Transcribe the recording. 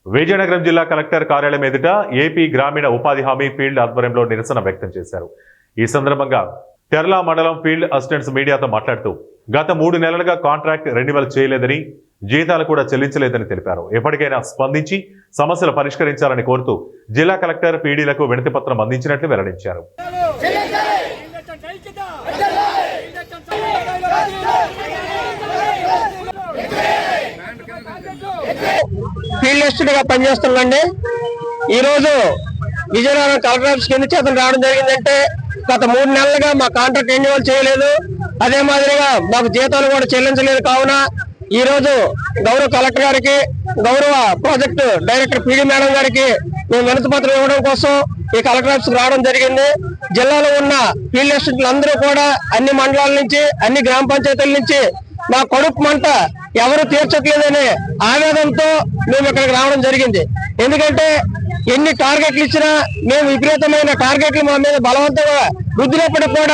విజయనగరం జిల్లా కలెక్టర్ కార్యాలయం ఎదుట ఏపీ గ్రామీణ ఉపాధి హామీ ఫీల్డ్ ఆధ్వర్యంలో నిరసన వ్యక్తం చేశారు. ఈ సందర్భంగా తెర్లా మండలం ఫీల్డ్ అసిస్టెంట్స్ మీడియాతో మాట్లాడుతూ గత 3 నెలలుగా కాంట్రాక్ట్ రెన్యువల్ చేయలేదని, జీతాలు కూడా చెల్లించలేదని తెలిపారు. ఎప్పటికైనా స్పందించి సమస్యలు పరిష్కరించాలని కోరుతూ జిల్లా కలెక్టర్ పీడీలకు వినతిపత్రం అందించినట్లు వెల్లడించారు. ఫీల్డ్ అసిస్టెంట్ గా పనిచేస్తున్నాండి. ఈ రోజు విజయనగరం కలెక్టర్ ఆఫీస్ కింద చేతులు రావడం జరిగిందంటే గత 3 నెలలుగా మా కాంట్రాక్ట్ రెన్యువల్ చేయలేదు, అదే మాదిరిగా మాకు జీతాలు కూడా చెల్లించలేదు. కావున ఈ రోజు గౌరవ కలెక్టర్ గారికి, గౌరవ ప్రాజెక్టు డైరెక్టర్ పీడీ మేడం గారికి మేము వినతి పత్రం ఇవ్వడం కోసం ఈ కలెక్టర్ ఆఫీస్ రావడం జరిగింది. జిల్లాలో ఉన్న ఫీల్డ్ అసిస్టెంట్లు అందరూ కూడా అన్ని మండలాల నుంచి, అన్ని గ్రామ పంచాయతీల నుంచి మా కడుపు మంట ఎవరు తీర్చట్లేదనే ఆవేదనతో మేము ఇక్కడికి రావడం జరిగింది. ఎందుకంటే ఎన్ని టార్గెట్లు ఇచ్చినా మేము విపరీతమైన టార్గెట్లు మా మీద బలవంతంగా రుద్దినప్పటికీ కూడా